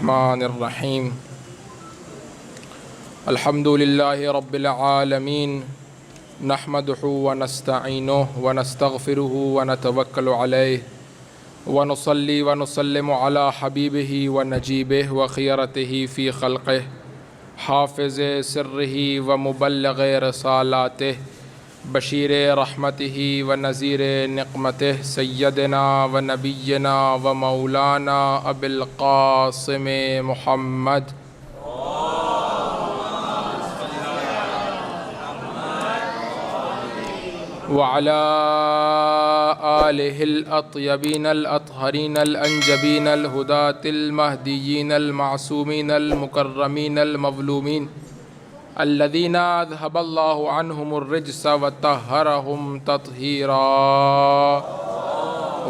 الرحمن الرحیم الحمد للہ رب العالمین نحمدہ ونستعینہ ونستغفرہ ونتوکل علیہ ونصلی ونسلم علی حبیبہ ونجیبہ وخیرتہ فی خلقہ حافظ سرہ ومبلغ رسالاتہ بشیر رحمتہ ونذیر نقمتہ سیدنا ونبینا ومولانا ابی القاسم محمد وعلى آلہ الأطیبین الأطہرین الأنجبین الہداة المہدیین المعصومین المکرمین المظلومین الذین اذھب اللہ عنہم الرجس وطہرہم تطہیرا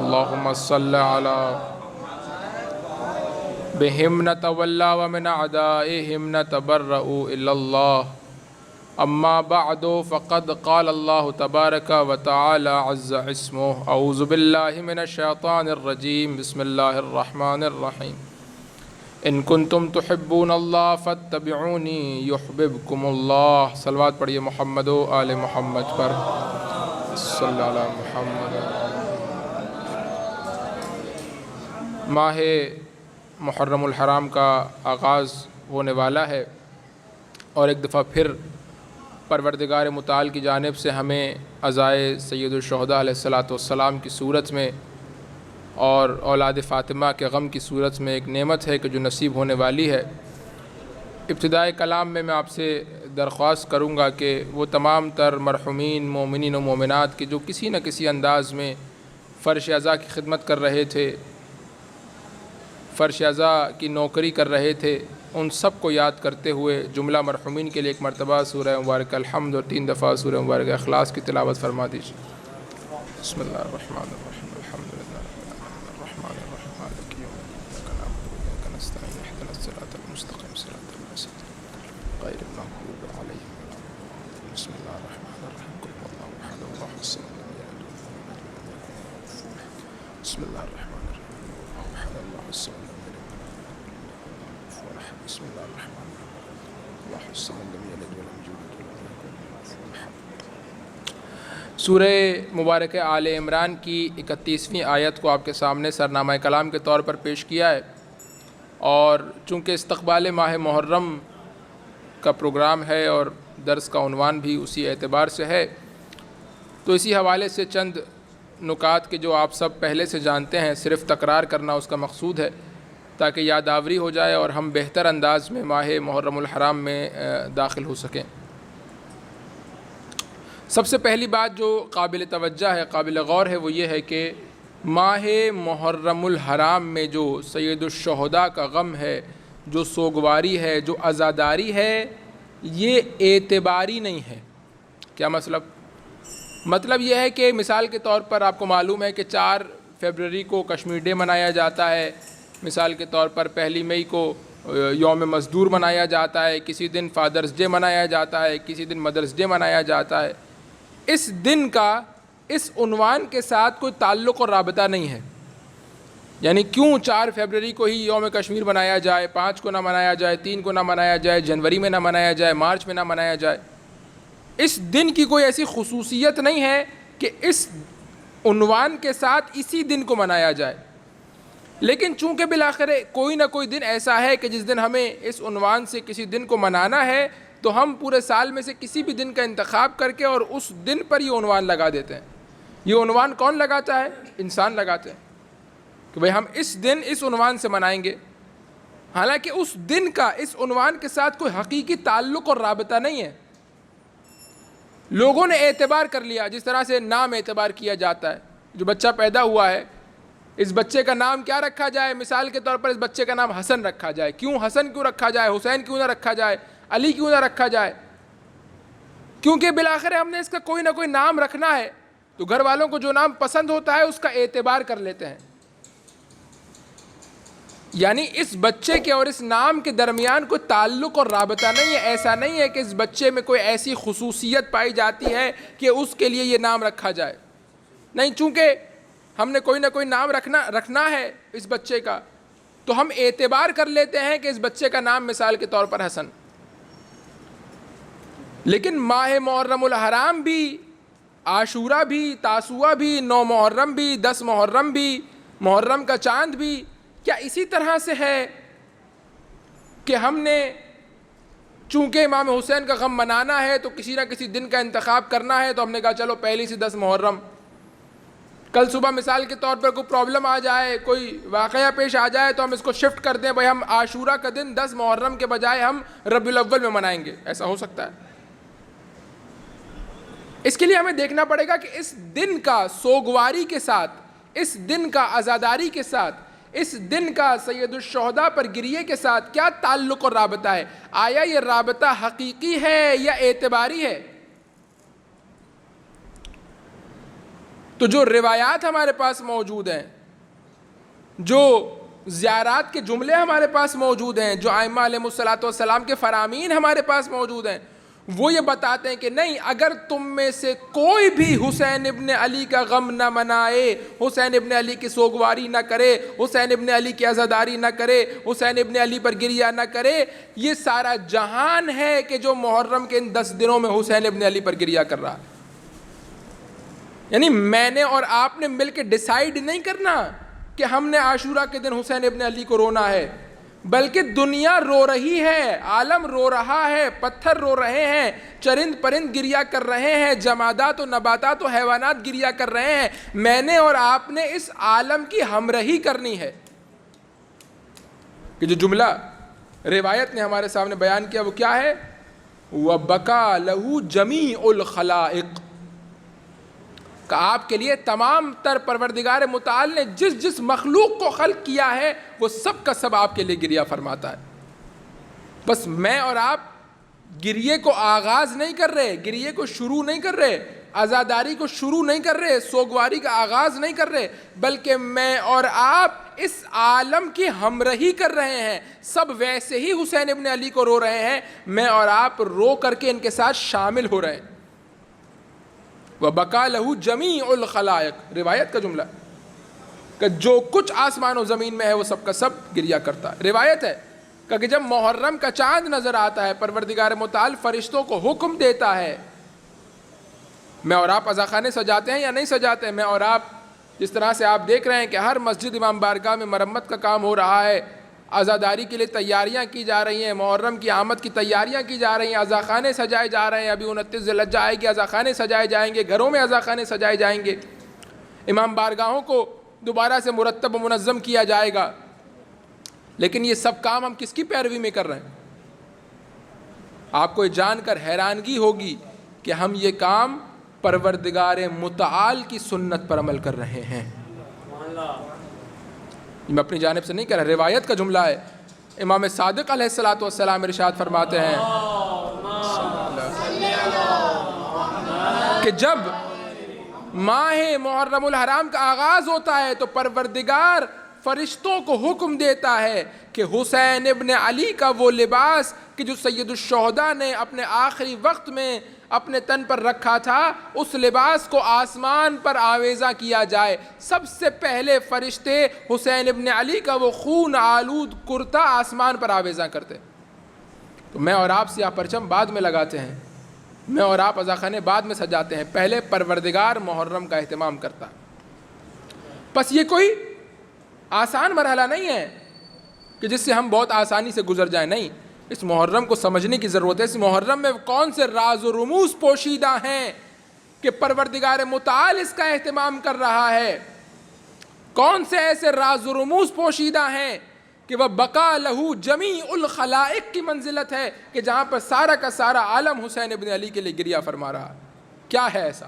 اللہم صل علی بہم نتولا ومن اعدائہم نتبرؤ الی اللہ اما بعد فقد قال اللہ تبارک وتعالی عز اسمہ اعوذ باللہ من الشیطان الرجیم بسم اللہ الرحمن الرحیم ان کنتم تحبون اللہ فاتبعونی یحببکم اللہ صلوات پڑھیے محمد و آل محمد پر صلی اللہ علیہ محمد. ماہ محرم الحرام کا آغاز ہونے والا ہے اور ایک دفعہ پھر پروردگار متعال کی جانب سے ہمیں عزائے سید الشہداء علیہ السلام کی صورت میں اور اولاد فاطمہ کے غم کی صورت میں ایک نعمت ہے کہ جو نصیب ہونے والی ہے. ابتدائے کلام میں آپ سے درخواست کروں گا کہ وہ تمام تر مرحومین مومنین و مومنات کے جو کسی نہ کسی انداز میں فرش عزا کی خدمت کر رہے تھے، فرش عزا کی نوکری کر رہے تھے، ان سب کو یاد کرتے ہوئے جملہ مرحومین کے لیے ایک مرتبہ سورہ مبارکہ الحمد اور 3 دفعہ سورہ مبارکہ اخلاص کی تلاوت فرما دیجیے. بسم اللہ الرحمن الرحیم الحمد للہ الرحمن الرحیم مالک یوم الدین ایاک نعبد و ایاک نستعین اهدنا الصراط المستقیم صراط الذین غیر المغضوب علیہم ولا الضالین. بسم اللہ الرحمن الرحیم قل هو اللہ احد اللہ الصمد لم یلد ولم یولد ولم یکن له کفوا احد. بسم اللہ الرحمن الرحیم اللہ احد اللہ الصمد لم یلد ولم یولد ولم یکن له کفوا احد. بسم اللہ الرحمن الرحیم اللہ الصمد لم یلد ولم یولد ولم یکن له کفوا احد. سورہ مبارکہ آل عمران کی 31ویں آیت کو آپ کے سامنے سرنامہ کلام کے طور پر پیش کیا ہے، اور چونکہ استقبال ماہ محرم کا پروگرام ہے اور درس کا عنوان بھی اسی اعتبار سے ہے، تو اسی حوالے سے چند نکات کے جو آپ سب پہلے سے جانتے ہیں صرف تکرار کرنا اس کا مقصود ہے تاکہ یادآوری ہو جائے اور ہم بہتر انداز میں ماہ محرم الحرام میں داخل ہو سکیں. سب سے پہلی بات جو قابل توجہ ہے، قابل غور ہے، وہ یہ ہے کہ ماہ محرم الحرام میں جو سید الشہداء کا غم ہے، جو سوگواری ہے، جو عزاداری ہے، یہ اعتباری نہیں ہے. کیا مطلب؟ مطلب یہ ہے کہ مثال کے طور پر آپ کو معلوم ہے کہ 4 فروری کو کشمیر ڈے منایا جاتا ہے، مثال کے طور پر 1 مئی کو یوم مزدور منایا جاتا ہے، کسی دن فادرز ڈے منایا جاتا ہے، کسی دن مدرس ڈے منایا جاتا ہے. اس دن کا اس عنوان کے ساتھ کوئی تعلق اور رابطہ نہیں ہے. یعنی کیوں 4 فروری کو ہی یوم کشمیر منایا جائے، 5 کو نہ منایا جائے، 3 کو نہ منایا جائے، جنوری میں نہ منایا جائے، مارچ میں نہ منایا جائے. اس دن کی کوئی ایسی خصوصیت نہیں ہے کہ اس عنوان کے ساتھ اسی دن کو منایا جائے. لیکن چونکہ بالآخر کوئی نہ کوئی دن ایسا ہے کہ جس دن ہمیں اس عنوان سے کسی دن کو منانا ہے، تو ہم پورے سال میں سے کسی بھی دن کا انتخاب کر کے اور اس دن پر یہ عنوان لگا دیتے ہیں. یہ عنوان کون لگاتا ہے؟ انسان لگاتے ہیں کہ بھئی ہم اس دن اس عنوان سے منائیں گے، حالانکہ اس دن کا اس عنوان کے ساتھ کوئی حقیقی تعلق اور رابطہ نہیں ہے. لوگوں نے اعتبار کر لیا، جس طرح سے نام اعتبار کیا جاتا ہے. جو بچہ پیدا ہوا ہے، اس بچے کا نام کیا رکھا جائے؟ مثال کے طور پر اس بچے کا نام حسن رکھا جائے. کیوں حسن کیوں رکھا جائے؟ حسین کیوں نہ رکھا جائے؟ علی کیوں نہ رکھا جائے؟ کیونکہ بالآخر ہم نے اس کا کوئی نہ کوئی نام رکھنا ہے، تو گھر والوں کو جو نام پسند ہوتا ہے اس کا اعتبار کر لیتے ہیں. یعنی اس بچے کے اور اس نام کے درمیان کوئی تعلق اور رابطہ نہیں ہے. ایسا نہیں ہے کہ اس بچے میں کوئی ایسی خصوصیت پائی جاتی ہے کہ اس کے لیے یہ نام رکھا جائے. نہیں، چونکہ ہم نے کوئی نہ کوئی نام رکھنا ہے اس بچے کا، تو ہم اعتبار کر لیتے ہیں کہ اس بچے کا نام مثال کے طور پر حسن. لیکن ماہ محرم الحرام بھی، عاشورہ بھی، تاسوعہ بھی، 9 محرم بھی، 10 محرم بھی، محرم کا چاند بھی کیا اسی طرح سے ہے کہ ہم نے چونکہ امام حسین کا غم منانا ہے تو کسی نہ کسی دن کا انتخاب کرنا ہے، تو ہم نے کہا چلو پہلی سے 10 محرم. کل صبح مثال کے طور پر کوئی پرابلم آ جائے، کوئی واقعہ پیش آ جائے تو ہم اس کو شفٹ کر دیں، بھائی ہم عاشورہ کا دن 10 محرم کے بجائے ہم ربیع الاول میں منائیں گے. ایسا ہو سکتا ہے؟ اس کے لیے ہمیں دیکھنا پڑے گا کہ اس دن کا سوگواری کے ساتھ، اس دن کا عزاداری کے ساتھ، اس دن کا سید الشہداء پر گریے کے ساتھ کیا تعلق اور رابطہ ہے. آیا یہ رابطہ حقیقی ہے یا اعتباری ہے؟ تو جو روایات ہمارے پاس موجود ہیں، جو زیارات کے جملے ہمارے پاس موجود ہیں، جو ائمہ علیہم الصلوۃ والسلام کے فرامین ہمارے پاس موجود ہیں، وہ یہ بتاتے ہیں کہ نہیں، اگر تم میں سے کوئی بھی حسین ابن علی کا غم نہ منائے، حسین ابن علی کی سوگواری نہ کرے، حسین ابن علی کی عزاداری نہ کرے، حسین ابن علی پر گریہ نہ کرے، یہ سارا جہان ہے کہ جو محرم کے ان 10 دنوں میں حسین ابن علی پر گریہ کر رہا ہے. یعنی میں نے اور آپ نے مل کے ڈیسائیڈ نہیں کرنا کہ ہم نے عاشورہ کے دن حسین ابن علی کو رونا ہے، بلکہ دنیا رو رہی ہے، عالم رو رہا ہے، پتھر رو رہے ہیں، چرند پرند گریہ کر رہے ہیں، جمادات و نباتات و حیوانات گریہ کر رہے ہیں. میں نے اور آپ نے اس عالم کی ہمراہی کرنی ہے. کہ جو جملہ روایت نے ہمارے سامنے بیان کیا وہ کیا ہے؟ وَبَكَى لَهُ جَمِيعُ الْخَلَائِقِ، کہ آپ کے لیے تمام تر پروردگار متعال نے جس جس مخلوق کو خلق کیا ہے وہ سب کا سب آپ کے لیے گریہ فرماتا ہے. بس میں اور آپ گریے کو آغاز نہیں کر رہے، گریے کو شروع نہیں کر رہے، عزاداری کو شروع نہیں کر رہے، سوگواری کا آغاز نہیں کر رہے، بلکہ میں اور آپ اس عالم کی ہمراہی کر رہے ہیں. سب ویسے ہی حسین ابن علی کو رو رہے ہیں، میں اور آپ رو کر کے ان کے ساتھ شامل ہو رہے ہیں. وَبَكَى لَهُ جَمِيعُ الْخَلَائِقِ، روایت کا جملہ کہ جو کچھ آسمان و زمین میں ہے وہ سب کا سب گریہ کرتا ہے. روایت ہے کہ جب محرم کا چاند نظر آتا ہے، پروردگار متعال فرشتوں کو حکم دیتا ہے. میں اور آپ عزاخانے سجاتے ہیں یا نہیں سجاتے ہیں؟ میں اور آپ جس طرح سے آپ دیکھ رہے ہیں کہ ہر مسجد امام بارگاہ میں مرمت کا کام ہو رہا ہے، عزاداری کے لیے تیاریاں کی جا رہی ہیں، محرم کی آمد کی تیاریاں کی جا رہی ہیں، عزاخانے سجائے جا رہے ہیں. ابھی 29 ذی الحجہ آئے گی، عزاخانے سجائے جائیں گے، گھروں میں عزاخانے سجائے جائیں گے، امام بارگاہوں کو دوبارہ سے مرتب و منظم کیا جائے گا. لیکن یہ سب کام ہم کس کی پیروی میں کر رہے ہیں؟ آپ کو یہ جان کر حیرانگی ہوگی کہ ہم یہ کام پروردگار متعال کی سنت پر عمل کر رہے ہیں. میں اپنی جانب سے نہیں کہہ رہا، روایت کا جملہ ہے. امام صادق علیہ الصلوۃ والسلام ارشاد فرماتے ہیں کہ جب ماہ محرم الحرام کا آغاز ہوتا ہے تو پروردگار فرشتوں کو حکم دیتا ہے کہ حسین ابن علی کا وہ لباس کہ جو سید الشہداء نے اپنے آخری وقت میں اپنے تن پر رکھا تھا، اس لباس کو آسمان پر آویزہ کیا جائے. سب سے پہلے فرشتے حسین ابن علی کا وہ خون آلود کرتا آسمان پر آویزہ کرتے. تو میں اور آپ سیاہ پرچم بعد میں لگاتے ہیں، میں اور آپ عزاخانے بعد میں سجاتے ہیں، پہلے پروردگار محرم کا اہتمام کرتا. بس یہ کوئی آسان مرحلہ نہیں ہے کہ جس سے ہم بہت آسانی سے گزر جائیں. نہیں، اس محرم کو سمجھنے کی ضرورت ہے. اس محرم میں کون سے راز و رموز پوشیدہ ہیں کہ پروردگار متعال اس کا اہتمام کر رہا ہے؟ کون سے ایسے راز و رموز پوشیدہ ہیں کہ وہ بقا لہو جمیع الخلائق کی منزلت ہے کہ جہاں پر سارا کا سارا عالم حسین ابن علی کے لیے گریہ فرما رہا؟ کیا ہے ایسا؟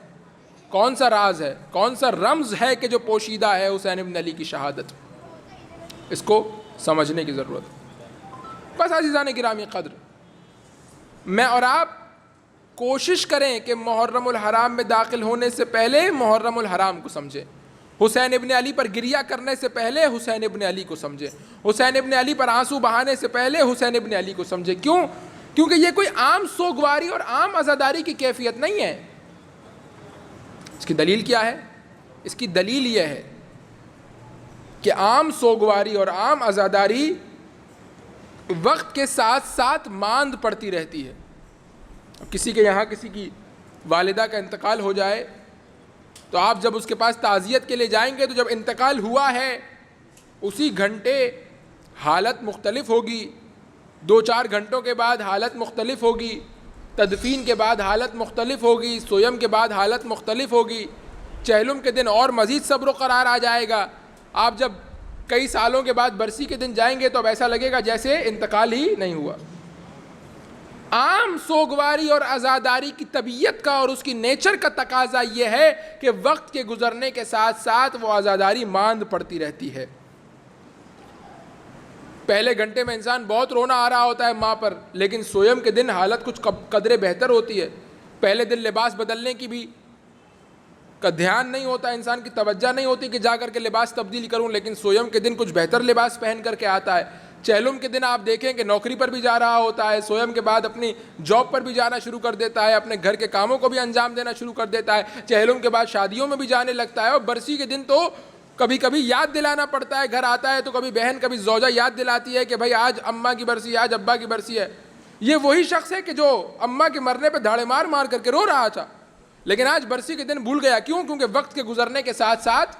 کون سا راز ہے، کون سا رمز ہے کہ جو پوشیدہ ہے حسین ابن علی کی شہادت؟ اس کو سمجھنے کی ضرورت ہے. بس عزیزان گرامی قدر، میں اور آپ کوشش کریں کہ محرم الحرام میں داخل ہونے سے پہلے محرم الحرام کو سمجھیں، حسین ابن علی پر گریہ کرنے سے پہلے حسین ابن علی کو سمجھیں، حسین ابن علی پر آنسو بہانے سے پہلے حسین ابن علی کو سمجھیں. کیوں؟ کیونکہ یہ کوئی عام سوگواری اور عام عزاداری کی کیفیت نہیں ہے. اس کی دلیل کیا ہے؟ اس کی دلیل یہ ہے کہ عام سوگواری اور عام عزاداری وقت کے ساتھ ساتھ ماند پڑتی رہتی ہے. کسی کے یہاں کسی کی والدہ کا انتقال ہو جائے تو آپ جب اس کے پاس تعزیت کے لیے جائیں گے تو جب انتقال ہوا ہے اسی گھنٹے حالت مختلف ہوگی, 2-4 گھنٹوں کے بعد حالت مختلف ہوگی, تدفین کے بعد حالت مختلف ہوگی, سویم کے بعد حالت مختلف ہوگی, چہلم کے دن اور مزید صبر و قرار آ جائے گا. آپ جب کئی سالوں کے بعد برسی کے دن جائیں گے تو اب ایسا لگے گا جیسے انتقال ہی نہیں ہوا. عام سوگواری اور عزاداری کی طبیعت کا اور اس کی نیچر کا تقاضا یہ ہے کہ وقت کے گزرنے کے ساتھ ساتھ وہ عزاداری ماند پڑتی رہتی ہے. پہلے گھنٹے میں انسان بہت رونا آ رہا ہوتا ہے ماں پر, لیکن سویم کے دن حالت کچھ قدرے بہتر ہوتی ہے. پہلے دن لباس بدلنے کی بھی کا دھیان نہیں ہوتا, انسان کی توجہ نہیں ہوتی کہ جا کر کے لباس تبدیل کروں, لیکن سویم کے دن کچھ بہتر لباس پہن کر کے آتا ہے. چہلم کے دن آپ دیکھیں کہ نوکری پر بھی جا رہا ہوتا ہے, سویم کے بعد اپنی جاب پر بھی جانا شروع کر دیتا ہے, اپنے گھر کے کاموں کو بھی انجام دینا شروع کر دیتا ہے, چہلم کے بعد شادیوں میں بھی جانے لگتا ہے. اور برسی کے دن تو کبھی کبھی یاد دلانا پڑتا ہے, گھر آتا ہے تو کبھی بہن کبھی زوجہ یاد دلاتی ہے کہ بھائی آج اماں کی برسی ہے, آج ابا کی برسی ہے. یہ وہی شخص ہے کہ جو اماں کے مرنے پہ دھاڑے مار مار کر کے رو رہا تھا, لیکن آج برسی کے دن بھول گیا. کیوں؟ کیونکہ وقت کے گزرنے کے ساتھ ساتھ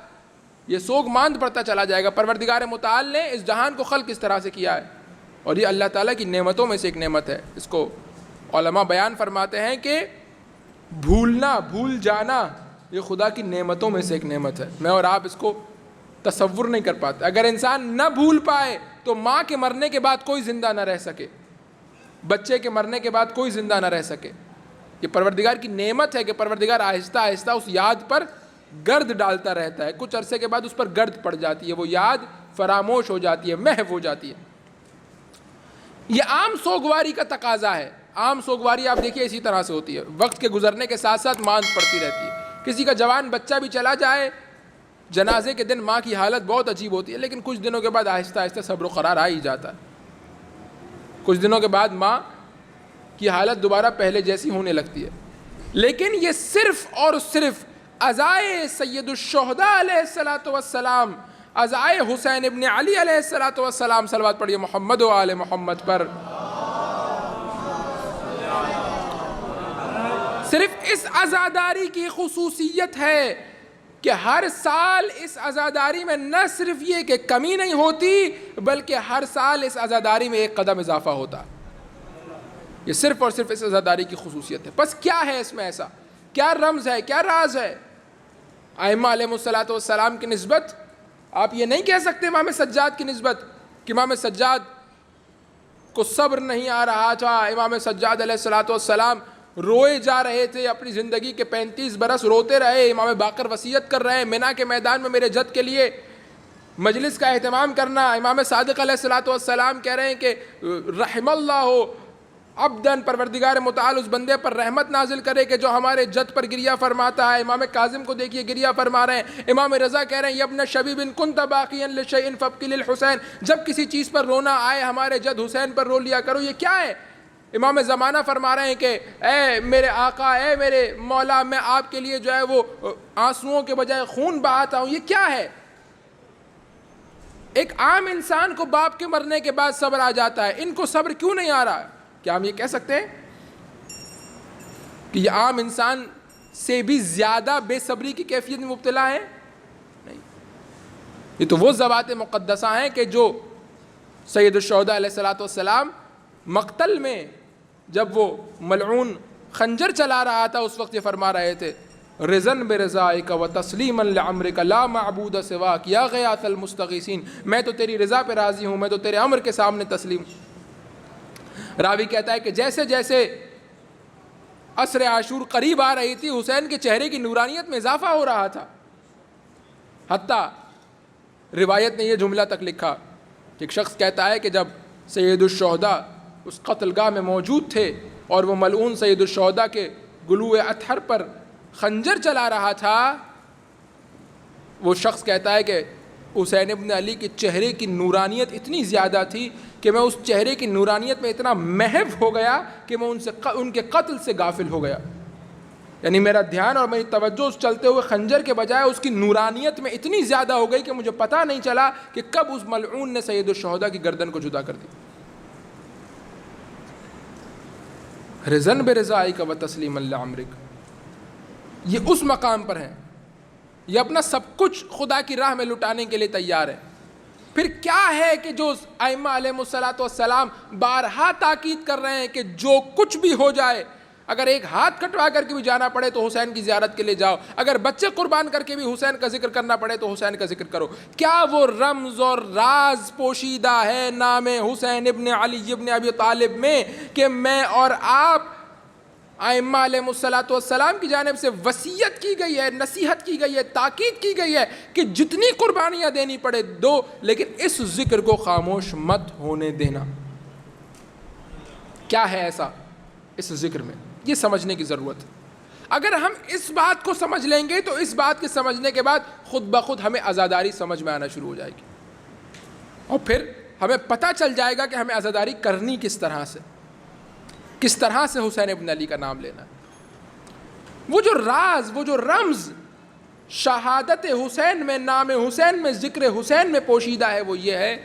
یہ سوگ ماند پڑتا چلا جائے گا. پروردگار متعال نے اس جہان کو خلق اس طرح سے کیا ہے, اور یہ اللہ تعالیٰ کی نعمتوں میں سے ایک نعمت ہے. اس کو علماء بیان فرماتے ہیں کہ بھولنا, بھول جانا یہ خدا کی نعمتوں میں سے ایک نعمت ہے. میں اور آپ اس کو تصور نہیں کر پاتے. اگر انسان نہ بھول پائے تو ماں کے مرنے کے بعد کوئی زندہ نہ رہ سکے, بچے کے مرنے کے بعد کوئی زندہ نہ رہ سکے. یہ پروردگار کی نعمت ہے کہ پروردگار آہستہ آہستہ اس یاد پر گرد ڈالتا رہتا ہے. کچھ عرصے کے بعد اس پر گرد پڑ جاتی ہے, وہ یاد فراموش ہو جاتی ہے, محو ہو جاتی ہے. یہ عام سوگواری کا تقاضا ہے. عام سوگواری آپ دیکھیے اسی طرح سے ہوتی ہے, وقت کے گزرنے کے ساتھ ساتھ ماند پڑتی رہتی ہے. کسی کا جوان بچہ بھی چلا جائے, جنازے کے دن ماں کی حالت بہت عجیب ہوتی ہے, لیکن کچھ دنوں کے بعد آہستہ آہستہ صبر و قرار آ ہی جاتا ہے. کچھ دنوں کے بعد ماں کی حالت دوبارہ پہلے جیسی ہونے لگتی ہے. لیکن یہ صرف اور صرف عزائے سید الشہداء علیہ الصلوۃ والسلام, عزائے حسین ابن علی علیہ الصلوۃ والسلام, صلوات پڑھیے محمد و آل محمد پر, صرف اس عزاداری کی خصوصیت ہے کہ ہر سال اس عزاداری میں نہ صرف یہ کہ کمی نہیں ہوتی بلکہ ہر سال اس عزاداری میں ایک قدم اضافہ ہوتا. یہ صرف اور صرف اس عزاداری کی خصوصیت ہے. بس کیا ہے اس میں ایسا, کیا رمز ہے, کیا راز ہے؟ ائمہ علیہ الصلوۃ والسلام کی نسبت آپ یہ نہیں کہہ سکتے امام سجاد کی نسبت کہ امام سجاد کو صبر نہیں آ رہا تھا, امام سجاد علیہ الصلوۃ والسلام روئے جا رہے تھے, اپنی زندگی کے 35 برس روتے رہے. امام باقر وصیت کر رہے ہیں مینا کے میدان میں میرے جد کے لیے مجلس کا اہتمام کرنا. امام صادق علیہ الصلوۃ والسلام کہہ رہے ہیں کہ رحم اللہ عبدن, پروردگار متعال اس بندے پر رحمت نازل کرے کہ جو ہمارے جد پر گریہ فرماتا ہے. امام کاظم کو دیکھیے گریہ فرما رہے ہیں. امام رضا کہہ رہے ہیں یبن شبیب کنت باقیا لشیء فابکی للحسین, جب کسی چیز پر رونا آئے ہمارے جد حسین پر رو لیا کرو. یہ کیا ہے؟ امام زمانہ فرما رہے ہیں کہ اے میرے آقا, اے میرے مولا, میں آپ کے لیے جو ہے وہ آنسوؤں کے بجائے خون بہاتا ہوں. یہ کیا ہے؟ ایک عام انسان کو باپ کے مرنے کے بعد صبر آ جاتا ہے, ان کو صبر کیوں نہیں آ رہا ہے؟ کیا ہم یہ کہہ سکتے ہیں کہ یہ عام انسان سے بھی زیادہ بے صبری کی کیفیت میں مبتلا ہے؟ نہیں. یہ تو وہ ذوات مقدسہ ہیں کہ جو سید الشہداء علیہ الصلوۃ والسلام مقتل میں جب وہ ملعون خنجر چلا رہا تھا اس وقت یہ فرما رہے تھے رضن برضائک و تسلیما لعمرک لا معبود سواک یا غیاث المستغیثین, میں تو تیری رضا پہ راضی ہوں, میں تو تیرے امر کے سامنے تسلیم. راوی کہتا ہے کہ جیسے جیسے عصر عاشور قریب آ رہی تھی حسین کے چہرے کی نورانیت میں اضافہ ہو رہا تھا. حتیٰ روایت نے یہ جملہ تک لکھا کہ ایک شخص کہتا ہے کہ جب سید الشہداء اس قتل گاہ میں موجود تھے اور وہ ملعون سید الشہداء کے گلو اطہر پر خنجر چلا رہا تھا, وہ شخص کہتا ہے کہ حسین ابن علی کے چہرے کی نورانیت اتنی زیادہ تھی کہ میں اس چہرے کی نورانیت میں اتنا محو ہو گیا کہ میں ان کے قتل سے غافل ہو گیا. یعنی میرا دھیان اور میری توجہ اس چلتے ہوئے خنجر کے بجائے اس کی نورانیت میں اتنی زیادہ ہو گئی کہ مجھے پتہ نہیں چلا کہ کب اس ملعون نے سید الشہداء کی گردن کو جدا کر دی. رضن برضائک و تسلیما لعمرک، یہ اس مقام پر ہیں، یہ اپنا سب کچھ خدا کی راہ میں لٹانے کے لیے تیار ہے. پھر کیا ہے کہ جو ائمہ علیہم الصلاۃ والسلام بارہا تاکید کر رہے ہیں کہ جو کچھ بھی ہو جائے، اگر ایک ہاتھ کٹوا کر کے بھی جانا پڑے تو حسین کی زیارت کے لیے جاؤ، اگر بچے قربان کر کے بھی حسین کا ذکر کرنا پڑے تو حسین کا ذکر کرو. کیا وہ رمز اور راز پوشیدہ ہے نام حسین ابن علی ابن ابی طالب میں کہ میں اور آپ ائمہ علیہم الصلاۃ والسلام کی جانب سے وصیت کی گئی ہے، نصیحت کی گئی ہے، تاکید کی گئی ہے کہ جتنی قربانیاں دینی پڑے دو، لیکن اس ذکر کو خاموش مت ہونے دینا. کیا ہے ایسا اس ذکر میں؟ یہ سمجھنے کی ضرورت ہے. اگر ہم اس بات کو سمجھ لیں گے تو اس بات کے سمجھنے کے بعد خود بخود ہمیں عزاداری سمجھ میں آنا شروع ہو جائے گی، اور پھر ہمیں پتہ چل جائے گا کہ ہمیں عزاداری کرنی کس طرح سے حسین ابن علی کا نام لینا ہے. وہ جو راز، وہ جو رمز شہادت حسین میں، نام حسین میں، ذکر حسین میں پوشیدہ ہے، وہ یہ ہے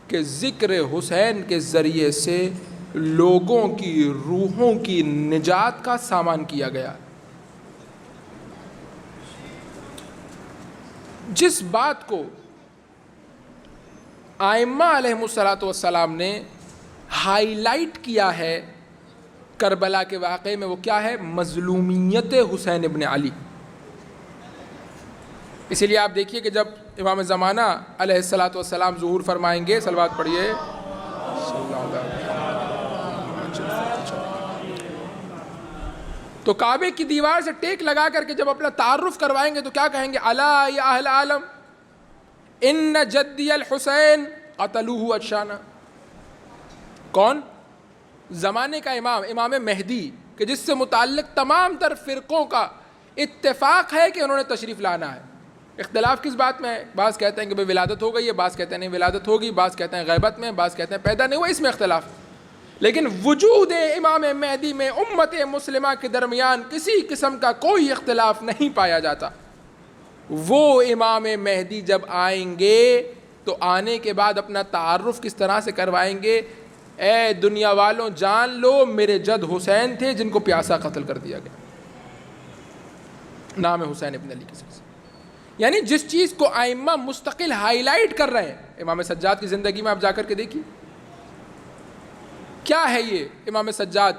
کہ ذکر حسین کے ذریعے سے لوگوں کی روحوں کی نجات کا سامان کیا گیا. جس بات کو ائمہ علیہم الصلاۃ والسلام نے ہائی لائٹ کیا ہے کربلا کے واقعے میں، وہ کیا ہے؟ مظلومیت حسین ابن علی. اسی لیے آپ دیکھیے کہ جب امام زمانہ علیہ الصلاۃ والسلام ظہور فرمائیں گے، صلوات پڑھیے، تو کعبے کی دیوار سے ٹیک لگا کر کے جب اپنا تعارف کروائیں گے تو کیا کہیں گے؟ الا یا اہل عالم ان جدی الحسین قتلوہ ادشانا. کون؟ زمانے کا امام مہدی، کہ جس سے متعلق تمام تر فرقوں کا اتفاق ہے کہ انہوں نے تشریف لانا ہے. اختلاف کس بات میں ہے؟ بعض کہتے ہیں کہ ولادت ہو گئی ہے، بعض کہتے ہیں نہیں ولادت ہوگی، بعض کہتے ہیں غیبت میں، بعض کہتے ہیں پیدا نہیں ہوا، اس میں اختلاف. لیکن وجود امام مہدی میں امت مسلمہ کے درمیان کسی قسم کا کوئی اختلاف نہیں پایا جاتا. وہ امام مہدی جب آئیں گے تو آنے کے بعد اپنا تعارف کس طرح سے کروائیں گے؟ اے دنیا والوں جان لو میرے جد حسین تھے جن کو پیاسا قتل کر دیا گیا. نام حسین ابن علی کے سلسلے. یعنی جس چیز کو ائمہ مستقل ہائی لائٹ کر رہے ہیں، امام سجاد کی زندگی میں آپ جا کر کے دیکھیے کیا ہے یہ امام سجاد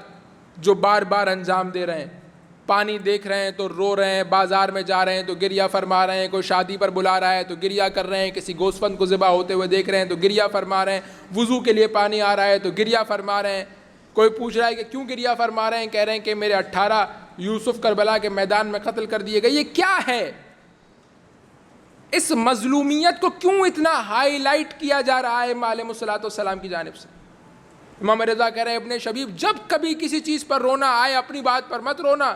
جو بار بار انجام دے رہے ہیں. پانی دیکھ رہے ہیں تو رو رہے ہیں، بازار میں جا رہے ہیں تو گریہ فرما رہے ہیں، کوئی شادی پر بلا رہا ہے تو گریہ کر رہے ہیں، کسی گوسفند کو ذبح ہوتے ہوئے دیکھ رہے ہیں تو گریہ فرما رہے ہیں، وضو کے لیے پانی آ رہا ہے تو گریہ فرما رہے ہیں. کوئی پوچھ رہا ہے کہ کیوں گریہ فرما رہے ہیں، کہہ رہے ہیں کہ میرے 18 یوسف کربلا کے میدان میں قتل کر دیے گئے. یہ کیا ہے؟ اس مظلومیت کو کیوں اتنا ہائی لائٹ کیا جا رہا ہے امام علیہ الصلوۃ والسلام کی جانب سے؟ امام رضا کہہ رہے ہیں ابن شبیب جب کبھی کسی چیز پر رونا آئے اپنی بات پر مت رونا،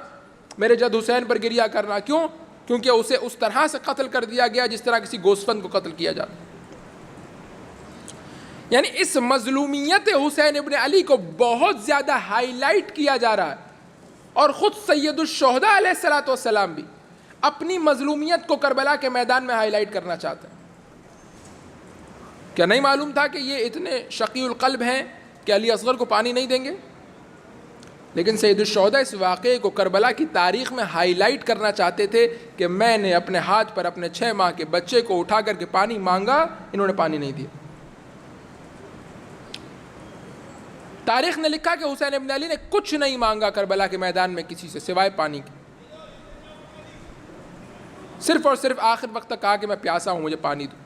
میرے جد حسین پر گریہ کرنا. کیوں؟ کیونکہ اسے اس طرح سے قتل کر دیا گیا جس طرح کسی گوسفند کو قتل کیا جاتا. یعنی اس مظلومیت حسین ابن علی کو بہت زیادہ ہائی لائٹ کیا جا رہا ہے. اور خود سید الشہداء علیہ الصلوۃ والسلام بھی اپنی مظلومیت کو کربلا کے میدان میں ہائی لائٹ کرنا چاہتے ہیں. کیا نہیں معلوم تھا کہ یہ اتنے شقی القلب ہیں کہ علی اصغر کو پانی نہیں دیں گے؟ لیکن سید الشہداء اس واقعے کو کربلا کی تاریخ میں ہائی لائٹ کرنا چاہتے تھے کہ میں نے اپنے ہاتھ پر اپنے 6 ماہ کے بچے کو اٹھا کر کے پانی مانگا، انہوں نے پانی نہیں دیا. تاریخ نے لکھا کہ حسین ابن علی نے کچھ نہیں مانگا کربلا کے میدان میں کسی سے سوائے پانی کے. صرف اور صرف آخر وقت تک کہا کہ میں پیاسا ہوں، مجھے پانی دو.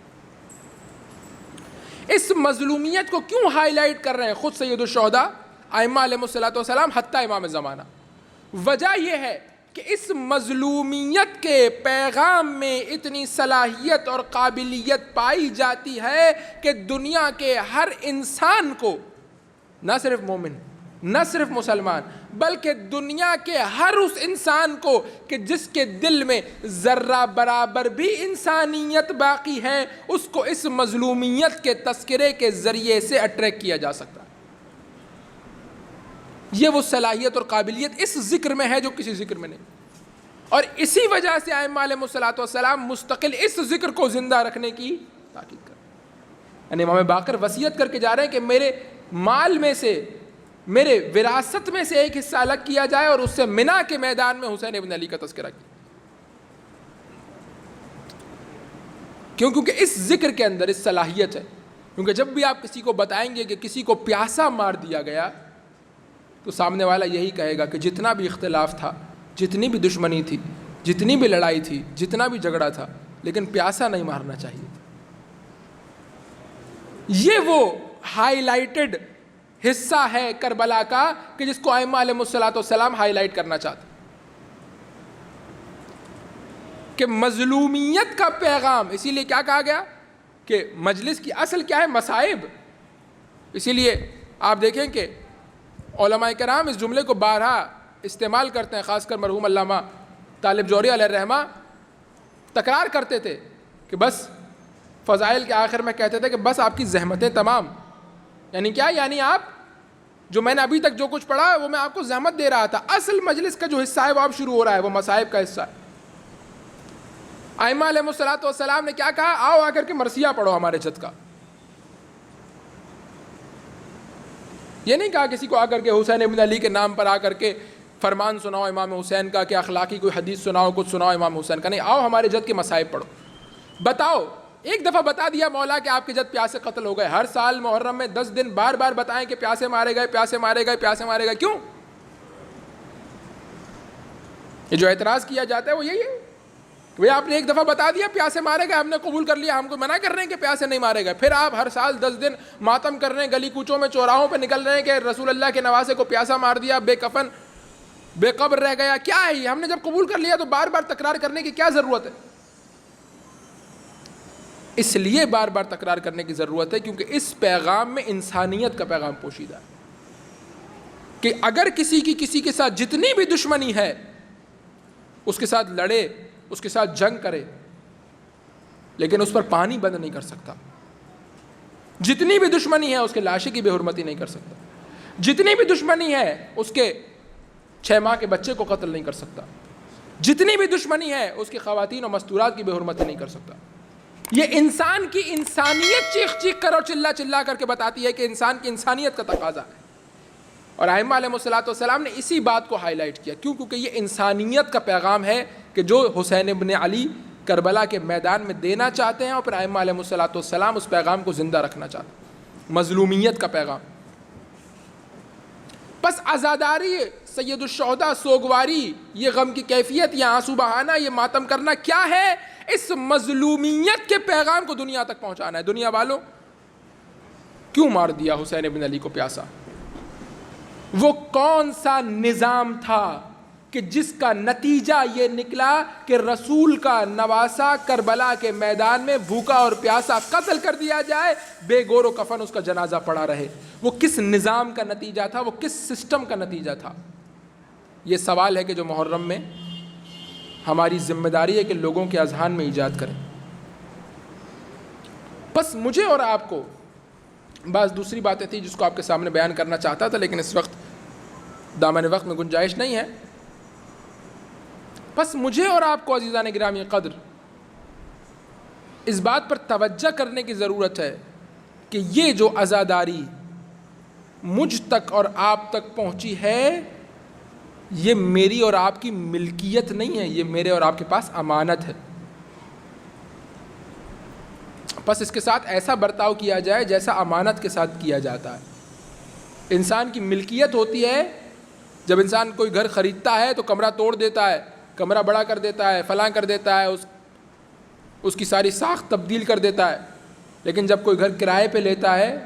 اس مظلومیت کو کیوں ہائی لائٹ کر رہے ہیں خود سید الشہداء ائمہ علیہم الصلوۃ والسلام حتیٰ امام زمانہ؟ وجہ یہ ہے کہ اس مظلومیت کے پیغام میں اتنی صلاحیت اور قابلیت پائی جاتی ہے کہ دنیا کے ہر انسان کو، نہ صرف مومن، نہ صرف مسلمان، بلکہ دنیا کے ہر اس انسان کو کہ جس کے دل میں ذرہ برابر بھی انسانیت باقی ہے، اس کو اس مظلومیت کے تذکرے کے ذریعے سے اٹریکٹ کیا جا سکتا ہے. یہ وہ صلاحیت اور قابلیت اس ذکر میں ہے جو کسی ذکر میں نہیں. اور اسی وجہ سے ائمہ علیہم الصلوۃ والسلام مستقل اس ذکر کو زندہ رکھنے کی تاکید کر، یعنی امام باقر وصیت کر کے جا رہے ہیں کہ میرے مال میں سے، میرے وراثت میں سے ایک حصہ الگ کیا جائے اور اس سے منی کے میدان میں حسین ابن علی کا تذکرہ کیا۔ کیونکہ اس ذکر کے اندر اس صلاحیت ہے، کیونکہ جب بھی آپ کسی کو بتائیں گے کہ کسی کو پیاسا مار دیا گیا تو سامنے والا یہی کہے گا کہ جتنا بھی اختلاف تھا، جتنی بھی دشمنی تھی، جتنی بھی لڑائی تھی، جتنا بھی جھگڑا تھا، لیکن پیاسا نہیں مارنا چاہیے تھا۔ یہ وہ ہائی لائٹڈ حصہ ہے کربلا کا کہ جس کو ائمہ علیہم الصلوۃ والسلام ہائی لائٹ کرنا چاہتے کہ مظلومیت کا پیغام، اسی لیے کیا کہا گیا کہ مجلس کی اصل کیا ہے؟ مصائب۔ اسی لیے آپ دیکھیں کہ علماء کرام اس جملے کو بارہا استعمال کرتے ہیں، خاص کر مرحوم علامہ طالب جوہری علیہ الرحمہ تکرار کرتے تھے کہ بس فضائل کے آخر میں کہتے تھے کہ بس آپ کی زحمتیں تمام، یعنی کیا؟ یعنی آپ جو میں نے ابھی تک جو کچھ پڑھا وہ میں آپ کو زحمت دے رہا تھا، اصل مجلس کا جو حصہ ہے وہ اب شروع ہو رہا ہے، وہ مصائب کا حصہ ہے۔ ائمہ علیہم الصلوۃ والسلام نے کیا کہا؟ آؤ آ کر کے مرثیہ پڑھو ہمارے جد کا۔ یہ نہیں کہا کسی کو آ کر کے حسین ابن علی کے نام پر آ کر کے فرمان سناؤ امام حسین کا، کہ اخلاقی کوئی حدیث سناؤ، کچھ سناؤ امام حسین کا، نہیں، آؤ ہمارے جد کے مصائب پڑھو۔ بتاؤ، ایک دفعہ بتا دیا مولا کہ آپ کے جد پیاسے قتل ہو گئے، ہر سال محرم میں 10 دن بار بار بتائیں کہ پیاسے مارے گئے، پیاسے مارے گئے، پیاسے مارے گئے، کیوں؟ یہ جو اعتراض کیا جاتا ہے وہ یہی ہے کہ آپ نے ایک دفعہ بتا دیا پیاسے مارے گئے، ہم نے قبول کر لیا، ہم کو منع کر رہے ہیں کہ پیاسے نہیں مارے گئے، پھر آپ ہر سال 10 دن ماتم کر رہے ہیں، گلی کوچوں میں چوراہوں پہ نکل رہے ہیں کہ رسول اللہ کے نواسے کو پیاسا مار دیا، بے کفن بے قبر رہ گیا۔ کیا ہے یہ؟ ہم نے جب قبول کر لیا تو بار بار تکرار کرنے کی کیا ضرورت ہے؟ اس لیے بار بار تکرار کرنے کی ضرورت ہے کیونکہ اس پیغام میں انسانیت کا پیغام پوشیدہ ہے کہ اگر کسی کے ساتھ جتنی بھی دشمنی ہے اس کے ساتھ لڑے، اس کے ساتھ جنگ کرے، لیکن اس پر پانی بند نہیں کر سکتا۔ جتنی بھی دشمنی ہے اس کے لاشے کی بے حرمتی نہیں کر سکتا، جتنی بھی دشمنی ہے اس کے 6 ماہ کے بچے کو قتل نہیں کر سکتا، جتنی بھی دشمنی ہے اس کی خواتین اور مستورات کی بے حرمتی نہیں کر سکتا۔ یہ انسان کی انسانیت چیخ چیخ کر اور چلا چلا کر کے بتاتی ہے کہ انسان کی انسانیت کا تقاضا ہے، اور ائمہ علیہم الصلوۃ والسلام نے اسی بات کو ہائی لائٹ کیا۔ کیوں؟ کیونکہ یہ انسانیت کا پیغام ہے کہ جو حسین ابن علی کربلا کے میدان میں دینا چاہتے ہیں، اور پھر ائمہ علیہم الصلوۃ والسلام اس پیغام کو زندہ رکھنا چاہتے ہیں، مظلومیت کا پیغام۔ بس عزاداری، سید الشہداء، سوگواری، یہ غم کی کیفیت، یہ آنسو بہانا، یہ ماتم کرنا کیا ہے؟ اس مظلومیت کے پیغام کو دنیا تک پہنچانا ہے۔ دنیا والوں، کیوں مار دیا حسین ابن علی کو پیاسا؟ وہ کون سا نظام تھا کہ جس کا نتیجہ یہ نکلا کہ رسول کا نواسا کربلا کے میدان میں بھوکا اور پیاسا قتل کر دیا جائے، بے گور و کفن اس کا جنازہ پڑا رہے؟ وہ کس نظام کا نتیجہ تھا؟ وہ کس سسٹم کا نتیجہ تھا؟ یہ سوال ہے کہ جو محرم میں ہماری ذمہ داری ہے کہ لوگوں کے اذہان میں ایجاد کریں۔ بس مجھے اور آپ کو بعض دوسری باتیں تھیں جس کو آپ کے سامنے بیان کرنا چاہتا تھا، لیکن اس وقت دامن وقت میں گنجائش نہیں ہے۔ بس مجھے اور آپ کو عزیزان گرامی قدر اس بات پر توجہ کرنے کی ضرورت ہے کہ یہ جو عزاداری مجھ تک اور آپ تک پہنچی ہے، یہ میری اور آپ کی ملکیت نہیں ہے، یہ میرے اور آپ کے پاس امانت ہے۔ بس اس کے ساتھ ایسا برتاؤ کیا جائے جیسا امانت کے ساتھ کیا جاتا ہے۔ انسان کی ملکیت ہوتی ہے جب انسان کوئی گھر خریدتا ہے تو کمرہ توڑ دیتا ہے، کمرہ بڑا کر دیتا ہے، فلاں کر دیتا ہے، اس کی ساری ساخت تبدیل کر دیتا ہے۔ لیکن جب کوئی گھر کرائے پہ لیتا ہے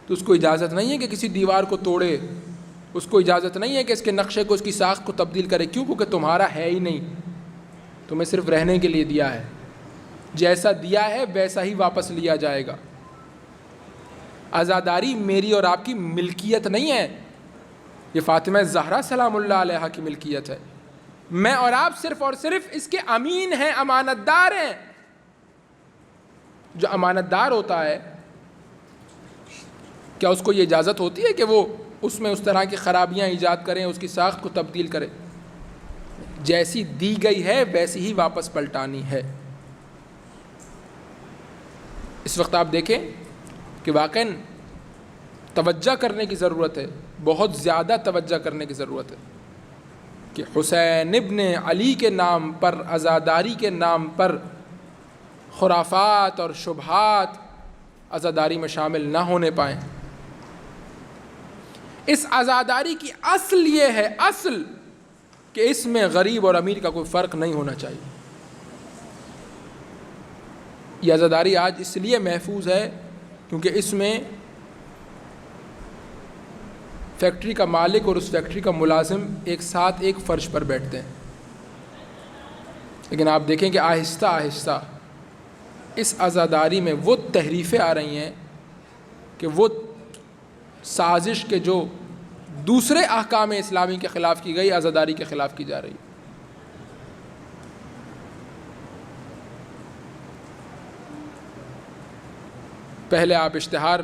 تو اس کو اجازت نہیں ہے کہ کسی دیوار کو توڑے، اس کو اجازت نہیں ہے کہ اس کے نقشے کو، اس کی ساخت کو تبدیل کرے۔ کیوں؟ کیونکہ تمہارا ہے ہی نہیں، تمہیں صرف رہنے کے لیے دیا ہے، جیسا دیا ہے ویسا ہی واپس لیا جائے گا۔ عزاداری میری اور آپ کی ملکیت نہیں ہے، یہ فاطمہ زہرا سلام اللہ علیہا کی ملکیت ہے۔ میں اور آپ صرف اور صرف اس کے امین ہیں، امانت دار ہیں۔ جو امانت دار ہوتا ہے، کیا اس کو یہ اجازت ہوتی ہے کہ وہ اس میں اس طرح کی خرابیاں ایجاد کریں، اس کی ساخت کو تبدیل کرے؟ جیسی دی گئی ہے ویسی ہی واپس پلٹانی ہے۔ اس وقت آپ دیکھیں کہ واقعاً توجہ کرنے کی ضرورت ہے، بہت زیادہ توجہ کرنے کی ضرورت ہے کہ حسین ابن علی کے نام پر، عزاداری کے نام پر خرافات اور شبہات عزاداری میں شامل نہ ہونے پائیں۔ اس عزاداری کی اصل یہ ہے، اصل کہ اس میں غریب اور امیر کا کوئی فرق نہیں ہونا چاہیے۔ یہ عزاداری آج اس لیے محفوظ ہے کیونکہ اس میں فیکٹری کا مالک اور اس فیکٹری کا ملازم ایک ساتھ ایک فرش پر بیٹھتے ہیں، لیکن آپ دیکھیں کہ آہستہ آہستہ اس عزاداری میں وہ تحریفیں آ رہی ہیں کہ وہ سازش کے جو دوسرے احکام اسلامی کے خلاف کی گئی، عزاداری کے خلاف کی جا رہی ہے۔ پہلے آپ اشتہار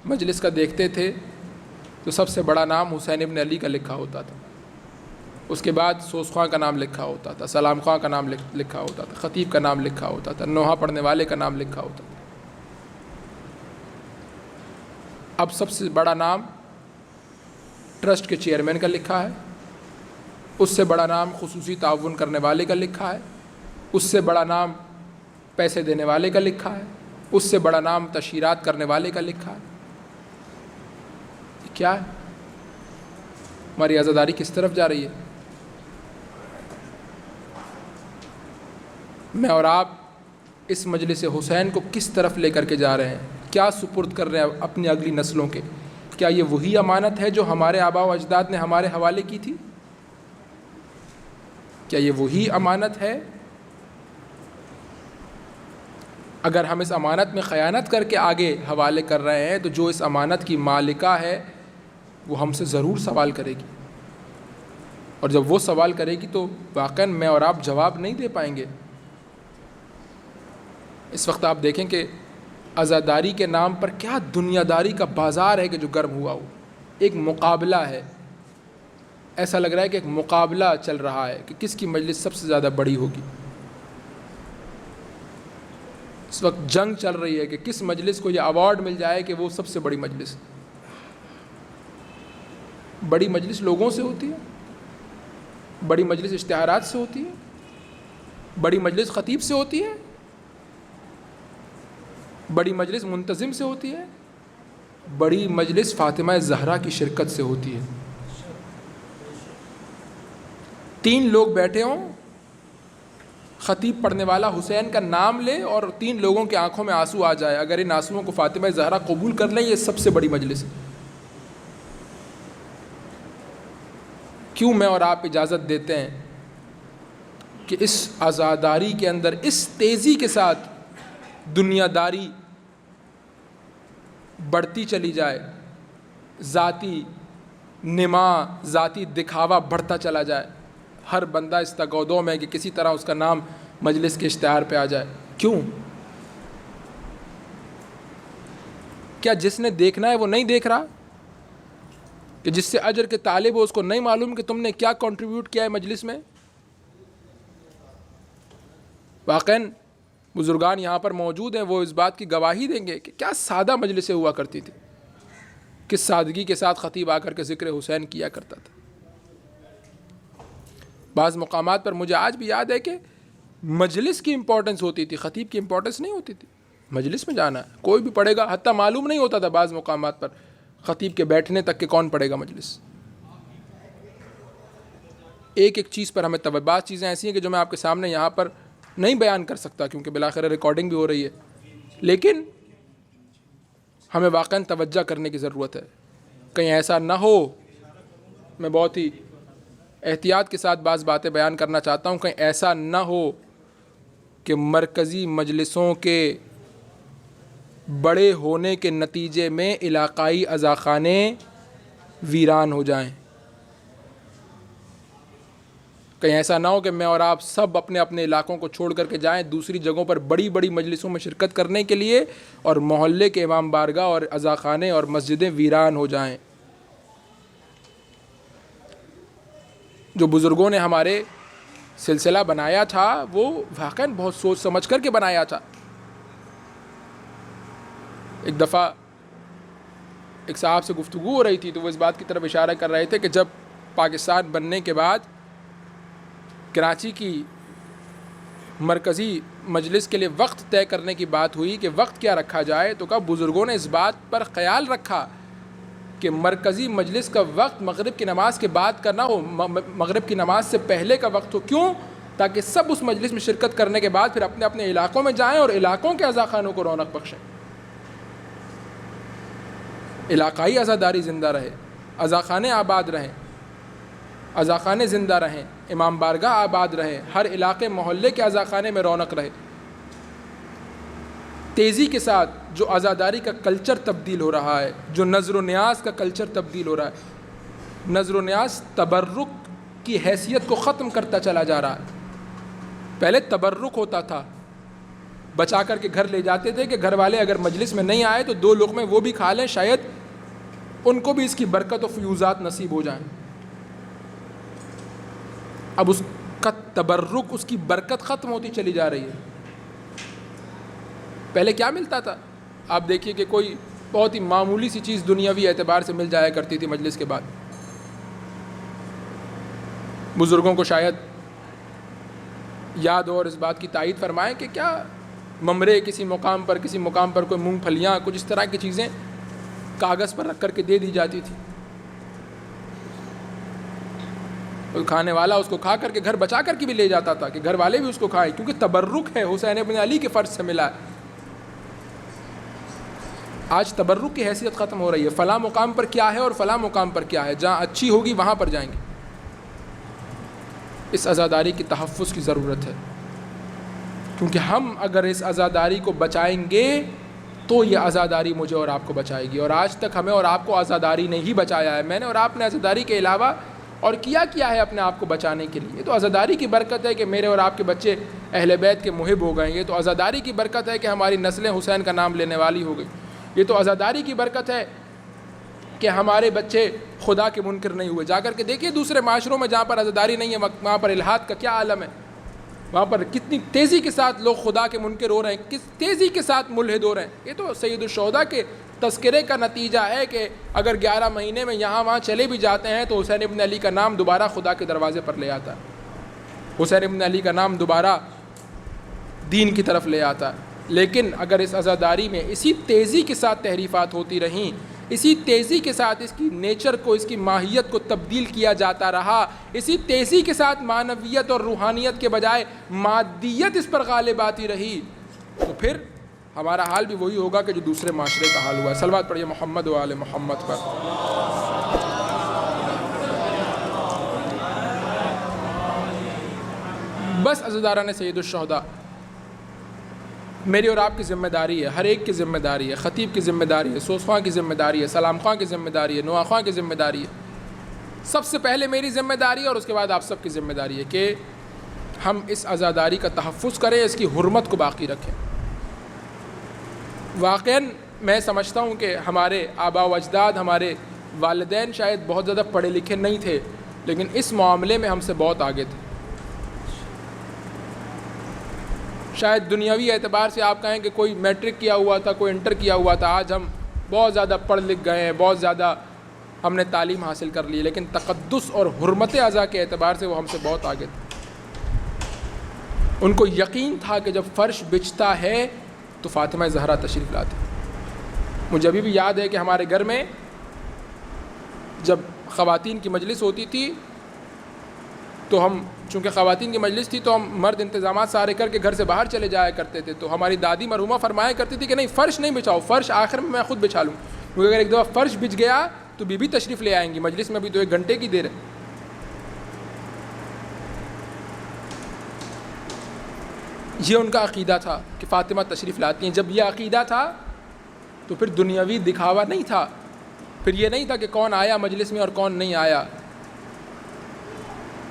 مجلس کا دیکھتے تھے تو سب سے بڑا نام حسین ابن علی کا لکھا ہوتا تھا، اس کے بعد سوز خواں کا نام لکھا ہوتا تھا، سلام خواں کا نام لکھا ہوتا تھا، خطیب کا نام لکھا ہوتا تھا، نوحہ پڑھنے والے کا نام لکھا ہوتا تھا۔ اب سب سے بڑا نام ٹرسٹ کے چیئرمین کا لکھا ہے، اس سے بڑا نام خصوصی تعاون کرنے والے کا لکھا ہے، اس سے بڑا نام پیسے دینے والے کا لکھا ہے، اس سے بڑا نام تشہیرات کرنے والے کا لکھا ہے۔ یہ کیا ہے؟ ہماری عزاداری کس طرف جا رہی ہے؟ میں اور آپ اس مجلس حسین کو کس طرف لے کر کے جا رہے ہیں؟ کیا سپرد کر رہے ہیں اپنی اگلی نسلوں کے؟ کیا یہ وہی امانت ہے جو ہمارے آباء و اجداد نے ہمارے حوالے کی تھی؟ کیا یہ وہی امانت ہے؟ اگر ہم اس امانت میں خیانت کر کے آگے حوالے کر رہے ہیں تو جو اس امانت کی مالکہ ہے وہ ہم سے ضرور سوال کرے گی، اور جب وہ سوال کرے گی تو واقعاً میں اور آپ جواب نہیں دے پائیں گے۔ اس وقت آپ دیکھیں کہ عزاداری کے نام پر کیا دنیا داری کا بازار ہے کہ جو گرم ہوا ہو، ایک مقابلہ ہے، ایسا لگ رہا ہے کہ ایک مقابلہ چل رہا ہے کہ کس کی مجلس سب سے زیادہ بڑی ہوگی۔ اس وقت جنگ چل رہی ہے کہ کس مجلس کو یہ ایوارڈ مل جائے کہ وہ سب سے بڑی مجلس ہے۔ بڑی مجلس لوگوں سے ہوتی ہے، بڑی مجلس اشتہارات سے ہوتی ہے، بڑی مجلس خطیب سے ہوتی ہے، بڑی مجلس منتظم سے ہوتی ہے، بڑی مجلس فاطمہ زہرا کی شرکت سے ہوتی ہے۔ 3 لوگ بیٹھے ہوں، خطیب پڑھنے والا حسین کا نام لے اور 3 لوگوں کی آنکھوں میں آنسو آ جائے، اگر ان آنسوؤں کو فاطمہ زہرا قبول کر لیں، یہ سب سے بڑی مجلس ہے۔ کیوں میں اور آپ اجازت دیتے ہیں کہ اس عزاداری کے اندر اس تیزی کے ساتھ دنیا داری بڑھتی چلی جائے، ذاتی نما، ذاتی دکھاوا بڑھتا چلا جائے، ہر بندہ اس تگودو میں کہ کسی طرح اس کا نام مجلس کے اشتہار پہ آ جائے؟ کیوں؟ کیا جس نے دیکھنا ہے وہ نہیں دیکھ رہا؟ کہ جس سے اجر کے طالب ہو اس کو نہیں معلوم کہ تم نے کیا کنٹریبیوٹ کیا ہے مجلس میں؟ واقعاً بزرگان یہاں پر موجود ہیں، وہ اس بات کی گواہی دیں گے کہ کیا سادہ مجلسیں ہوا کرتی تھی، کس سادگی کے ساتھ خطیب آ کر کے ذکر حسین کیا کرتا تھا۔ بعض مقامات پر مجھے آج بھی یاد ہے کہ مجلس کی امپورٹنس ہوتی تھی، خطیب کی امپورٹنس نہیں ہوتی تھی۔ مجلس میں جانا ہے، کوئی بھی پڑھے گا، حتیٰ معلوم نہیں ہوتا تھا بعض مقامات پر خطیب کے بیٹھنے تک کہ کون پڑھے گا مجلس۔ ایک ایک چیز پر ہمیں بعض چیزیں ایسی ہیں کہ جو میں آپ کے سامنے یہاں پر نہیں بیان کر سکتا کیونکہ بالآخر ریکارڈنگ بھی ہو رہی ہے، لیکن ہمیں واقعاً توجہ کرنے کی ضرورت ہے، کہیں ایسا نہ ہو۔ میں بہت ہی احتیاط کے ساتھ بعض باتیں بیان کرنا چاہتا ہوں، کہیں ایسا نہ ہو کہ مرکزی مجلسوں کے بڑے ہونے کے نتیجے میں علاقائی عزاخانے ویران ہو جائیں۔ کہیں ایسا نہ ہو کہ میں اور آپ سب اپنے اپنے علاقوں کو چھوڑ کر کے جائیں دوسری جگہوں پر بڑی بڑی مجلسوں میں شرکت کرنے کے لیے، اور محلے کے امام بارگاہ اور عزاخانے اور مسجدیں ویران ہو جائیں۔ جو بزرگوں نے ہمارے سلسلہ بنایا تھا وہ واقعاً بہت سوچ سمجھ کر کے بنایا تھا. ایک دفعہ ایک صاحب سے گفتگو ہو رہی تھی تو وہ اس بات کی طرف اشارہ کر رہے تھے کہ جب پاکستان بننے کے بعد کراچی کی مرکزی مجلس کے لیے وقت طے کرنے کی بات ہوئی کہ وقت کیا رکھا جائے، تو کہا بزرگوں نے اس بات پر خیال رکھا کہ مرکزی مجلس کا وقت مغرب کی نماز کے بعد کا نہ ہو، مغرب کی نماز سے پہلے کا وقت ہو. کیوں؟ تاکہ سب اس مجلس میں شرکت کرنے کے بعد پھر اپنے اپنے علاقوں میں جائیں اور علاقوں کے عزاخانوں کو رونق بخشیں. علاقائی عزاداری زندہ رہے، عزاخانے آباد رہیں، عزاخانے زندہ رہیں، امام بارگاہ آباد رہے، ہر علاقے محلے کے عزاخانے میں رونق رہے. تیزی کے ساتھ جو عزاداری کا کلچر تبدیل ہو رہا ہے، جو نظر و نیاز کا کلچر تبدیل ہو رہا ہے، نظر و نیاز تبرک کی حیثیت کو ختم کرتا چلا جا رہا ہے. پہلے تبرک ہوتا تھا، بچا کر کے گھر لے جاتے تھے کہ گھر والے اگر مجلس میں نہیں آئے تو 2 لقمے وہ بھی کھا لیں، شاید ان کو بھی اس کی برکت و فیوزات نصیب ہو جائیں. اب اس کا تبرک، اس کی برکت ختم ہوتی چلی جا رہی ہے. پہلے کیا ملتا تھا؟ آپ دیکھیے کہ کوئی بہت ہی معمولی سی چیز دنیاوی اعتبار سے مل جایا کرتی تھی مجلس کے بعد. بزرگوں کو شاید یاد ہو اور اس بات کی تائید فرمائیں کہ کیا ممرے کسی مقام پر کوئی مونگ پھلیاں، کچھ اس طرح کی چیزیں کاغذ پر رکھ کر کے دے دی جاتی تھی. کھانے والا اس کو کھا کر کے گھر بچا کر کے بھی لے جاتا تھا کہ گھر والے بھی اس کو کھائیں، کیونکہ تبرک ہے، حسین ابن علی کے فرض سے ملا ہے. آج تبرک کی حیثیت ختم ہو رہی ہے. فلاں مقام پر کیا ہے اور فلاں مقام پر کیا ہے، جہاں اچھی ہوگی وہاں پر جائیں گے. اس عزاداری کی تحفظ کی ضرورت ہے، کیونکہ ہم اگر اس عزاداری کو بچائیں گے تو یہ عزاداری مجھے اور آپ کو بچائے گی. اور آج تک ہمیں اور آپ کو عزاداری نے ہی بچایا ہے. میں نے اور آپ نے عزاداری کے علاوہ اور کیا ہے اپنے آپ کو بچانے کے لیے؟ یہ تو عزاداری کی برکت ہے کہ میرے اور آپ کے بچے اہل بیت کے محب ہو گئے. یہ تو عزاداری کی برکت ہے کہ ہماری نسلیں حسین کا نام لینے والی ہو گئی. یہ تو عزاداری کی برکت ہے کہ ہمارے بچے خدا کے منکر نہیں ہوئے. جا کر کے دیکھیے دوسرے معاشروں میں جہاں پر عزاداری نہیں ہے وہاں پر الحاد کا کیا عالم ہے. وہاں پر کتنی تیزی کے ساتھ لوگ خدا کے منکر ہو رہے ہیں، کس تیزی کے ساتھ ملحد ہو رہے ہیں. یہ تو سید الشہداء کے تذکرے کا نتیجہ ہے کہ اگر 11 مہینے میں یہاں وہاں چلے بھی جاتے ہیں تو حسین ابن علی کا نام دوبارہ خدا کے دروازے پر لے آتا ہے. حسین ابن علی کا نام دوبارہ دین کی طرف لے آتا ہے. لیکن اگر اس عزاداری میں اسی تیزی کے ساتھ تحریفات ہوتی رہیں، اسی تیزی کے ساتھ اس کی نیچر کو، اس کی ماہیت کو تبدیل کیا جاتا رہا، اسی تیزی کے ساتھ معنویت اور روحانیت کے بجائے مادیت اس پر غالب آتی رہی، تو پھر ہمارا حال بھی وہی ہوگا کہ جو دوسرے معاشرے کا حال ہوا ہے. صلوات پڑھیے محمد و آل محمد پر. بس عزاداران سید الشہداء، میری اور آپ کی ذمہ داری ہے، ہر ایک کی ذمہ داری ہے، خطیب کی ذمہ داری ہے، سوس خواں کی ذمہ داری ہے، سلام خواں کی ذمہ داری ہے، نواں خواں کی ذمہ داری ہے. سب سے پہلے میری ذمہ داری ہے اور اس کے بعد آپ سب کی ذمہ داری ہے کہ ہم اس عزاداری کا تحفظ کریں، اس کی حرمت کو باقی رکھیں. واقعاً میں سمجھتا ہوں کہ ہمارے آباء و اجداد، ہمارے والدین شاید بہت زیادہ پڑھے لکھے نہیں تھے، لیکن اس معاملے میں ہم سے بہت آگے تھے. شاید دنیاوی اعتبار سے آپ کہیں کہ کوئی میٹرک کیا ہوا تھا، کوئی انٹر کیا ہوا تھا، آج ہم بہت زیادہ پڑھ لکھ گئے ہیں، بہت زیادہ ہم نے تعلیم حاصل کر لی، لیکن تقدس اور حرمت اعضاء کے اعتبار سے وہ ہم سے بہت آگے تھے. ان کو یقین تھا کہ جب فرش بچھتا ہے تو فاطمہ زہرا تشریف لاتی. مجھے ابھی بھی یاد ہے کہ ہمارے گھر میں جب خواتین کی مجلس ہوتی تھی تو ہم، چونکہ خواتین کی مجلس تھی تو ہم مرد انتظامات سارے کر کے گھر سے باہر چلے جایا کرتے تھے. تو ہماری دادی مرحومہ فرمایا کرتی تھی کہ نہیں، فرش نہیں بچھاؤ، فرش آخر میں خود بچھا لوں، کیونکہ اگر ایک دفعہ فرش بچھ گیا تو بی بی تشریف لے آئیں گی، مجلس میں بھی تو 1 گھنٹے کی دیر ہے. یہ ان کا عقیدہ تھا کہ فاطمہ تشریف لاتی ہیں. جب یہ عقیدہ تھا تو پھر دنیاوی دکھاوا نہیں تھا، پھر یہ نہیں تھا کہ کون آیا مجلس میں اور کون نہیں آیا.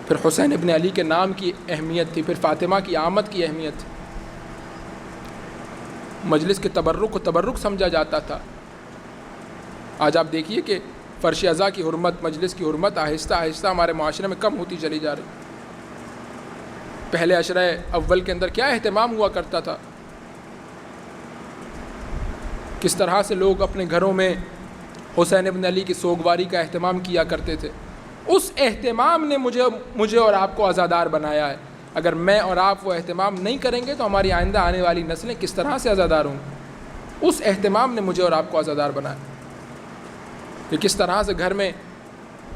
پھر حسین ابن علی کے نام کی اہمیت تھی، پھر فاطمہ کی آمد کی اہمیت تھی. مجلس کے تبرک کو تبرک سمجھا جاتا تھا. آج آپ دیکھیے کہ فرش ازا کی حرمت، مجلس کی حرمت آہستہ آہستہ ہمارے معاشرے میں کم ہوتی چلی جا رہی۔ پہلے عشرہ اول کے اندر کیا اہتمام ہوا کرتا تھا، کس طرح سے لوگ اپنے گھروں میں حسین ابن علی کی سوگواری کا اہتمام کیا کرتے تھے۔ اس اہتمام نے مجھے اور آپ کو عزادار بنایا ہے۔ اگر میں اور آپ وہ اہتمام نہیں کریں گے تو ہماری آئندہ آنے والی نسلیں کس طرح سے عزادار ہوں گی؟ اس اہتمام نے مجھے اور آپ کو عزادار بنایا کہ کس طرح سے گھر میں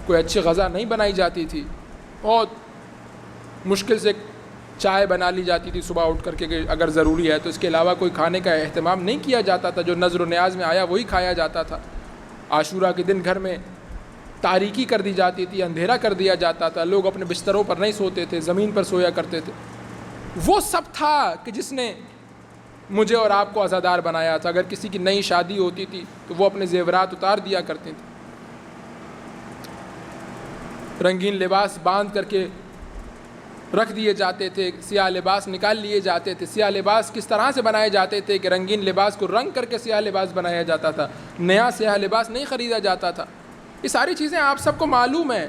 کوئی اچھی غذا نہیں بنائی جاتی تھی، بہت مشکل سے چائے بنا لی جاتی تھی صبح اٹھ کر کے کہ اگر ضروری ہے، تو اس کے علاوہ کوئی کھانے کا اہتمام نہیں کیا جاتا تھا، جو نظر و نیاز میں آیا وہی کھایا جاتا تھا۔ عاشورہ کے دن گھر میں تاریکی کر دی جاتی تھی، اندھیرا کر دیا جاتا تھا، لوگ اپنے بستروں پر نہیں سوتے تھے، زمین پر سویا کرتے تھے۔ وہ سب تھا کہ جس نے مجھے اور آپ کو عزادار بنایا تھا۔ اگر کسی کی نئی شادی ہوتی تھی تو وہ اپنے زیورات اتار دیا کرتے تھے، رنگین لباس باندھ کر کے رکھ دیے جاتے تھے، سیاہ لباس نکال لیے جاتے تھے۔ سیاہ لباس کس طرح سے بنائے جاتے تھے کہ رنگین لباس کو رنگ کر کے سیاہ لباس بنایا جاتا تھا، نیا سیاہ لباس نہیں خریدا جاتا تھا۔ یہ ساری چیزیں آپ سب کو معلوم ہیں،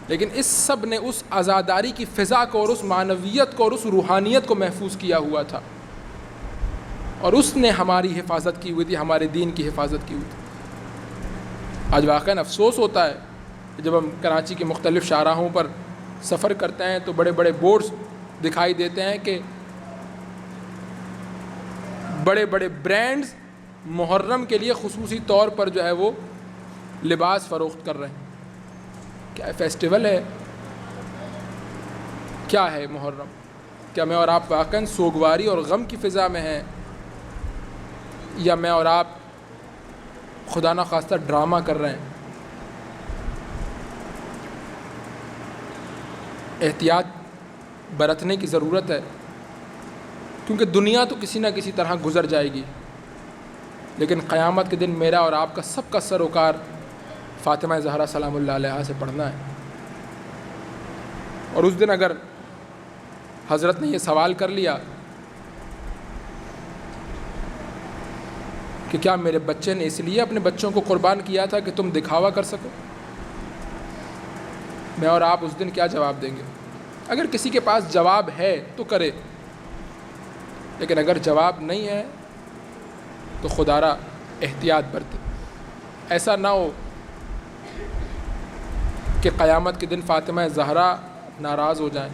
لیکن اس سب نے اس عزاداری کی فضا کو اور اس معنویت کو اور اس روحانیت کو محفوظ کیا ہوا تھا، اور اس نے ہماری حفاظت کی ہوئی تھی، ہمارے دین کی حفاظت کی ہوئی تھی۔ آج واقعاً افسوس ہوتا ہے کہ جب ہم کراچی کی مختلف شاہراہوں پر سفر کرتے ہیں تو بڑے بڑے بورڈز دکھائی دیتے ہیں کہ بڑے بڑے برانڈز محرم کے لیے خصوصی طور پر جو ہے وہ لباس فروخت کر رہے ہیں۔ کیا فیسٹیول ہے؟ کیا ہے محرم؟ کیا میں اور آپ واقعاً سوگواری اور غم کی فضا میں ہیں، یا میں اور آپ خدا نخواستہ ڈرامہ کر رہے ہیں؟ احتیاط برتنے کی ضرورت ہے، کیونکہ دنیا تو کسی نہ کسی طرح گزر جائے گی، لیکن قیامت کے دن میرا اور آپ کا سب کا سروکار فاطمہ زہرا سلام اللہ علیہا سے پڑھنا ہے۔ اور اس دن اگر حضرت نے یہ سوال کر لیا کہ کیا میرے بچے نے اس لیے اپنے بچوں کو قربان کیا تھا کہ تم دکھاوا کر سکو، میں اور آپ اس دن کیا جواب دیں گے؟ اگر کسی کے پاس جواب ہے تو کرے، لیکن اگر جواب نہیں ہے تو خدا را احتیاط برتے۔ ایسا نہ ہو کہ قیامت کے دن فاطمہ زہرا ناراض ہو جائیں۔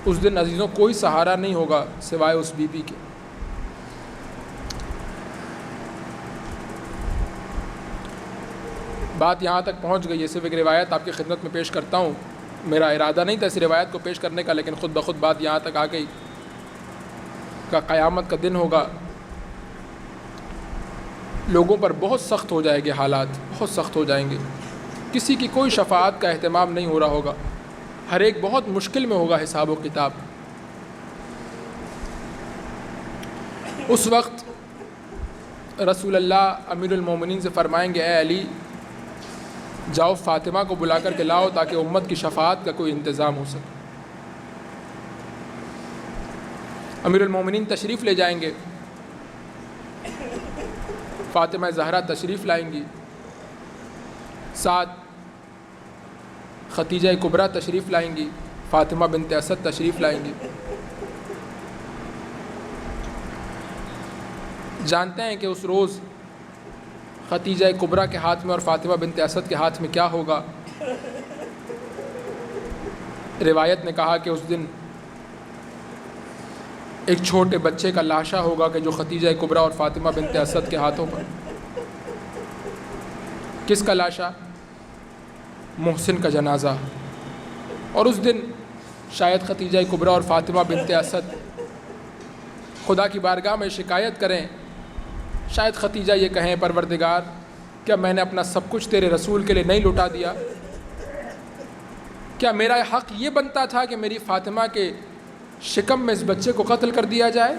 اس دن عزیزوں کوئی سہارا نہیں ہوگا سوائے اس بی بی کے۔ بات یہاں تک پہنچ گئی ہے، صرف ایک روایت آپ کی خدمت میں پیش کرتا ہوں۔ میرا ارادہ نہیں تھا اس روایت کو پیش کرنے کا، لیکن خود بخود بات یہاں تک آ گئی کہ قیامت کا دن ہوگا، لوگوں پر بہت سخت ہو جائے گے، حالات بہت سخت ہو جائیں گے، کسی کی کوئی شفاعت کا اہتمام نہیں ہو رہا ہوگا، ہر ایک بہت مشکل میں ہوگا حساب و کتاب۔ اس وقت رسول اللہ امیر المومنین سے فرمائیں گے، اے علی جاؤ فاطمہ کو بلا کر کے لاؤ تاکہ امت کی شفاعت کا کوئی انتظام ہو سکے۔ امیر المومنین تشریف لے جائیں گے، فاطمہ زہرا تشریف لائیں گی، ساتھ ختیجہ کبریٰ تشریف لائیں گی، فاطمہ بنت اسد تشریف لائیں گی۔ جانتے ہیں کہ اس روز ختیجہ کبریٰ کے ہاتھ میں اور فاطمہ بنت اسد کے ہاتھ میں کیا ہوگا؟ روایت نے کہا کہ اس دن ایک چھوٹے بچے کا لاشا ہوگا کہ جو ختیجہ کبریٰ اور فاطمہ بنت اسد کے ہاتھوں پر۔ کس کا لاشا؟ محسن کا جنازہ۔ اور اس دن شاید ختیجہ کبریٰ اور فاطمہ بنت اسد خدا کی بارگاہ میں شکایت کریں، شاید ختیجہ یہ کہیں، پروردگار کیا میں نے اپنا سب کچھ تیرے رسول کے لیے نہیں لٹا دیا؟ کیا میرا حق یہ بنتا تھا کہ میری فاطمہ کے شکم میں اس بچے کو قتل کر دیا جائے؟